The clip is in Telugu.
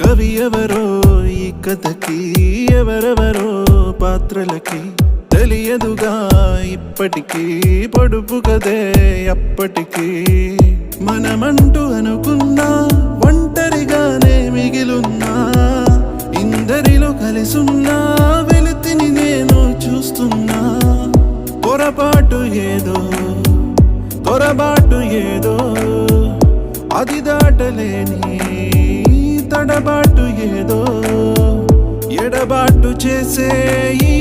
కవి ఎవరో ఈ కథకి, ఎవరెవరో పాత్రలకి తెలియదుగా ఇప్పటికీ, పొడుపు కదే అప్పటికీ. మనమంటూ అనుకున్నా ఒంటరిగానే మిగిలున్నా, ఇందరిలో కలిసున్నా వెలుతిని నేను చూస్తున్నా. పొరపాటు ఏదో తొరబాటు ఏదో, అది దాటలేని తడబాటు ఏదో, ఎడబాటు చేసే ఈ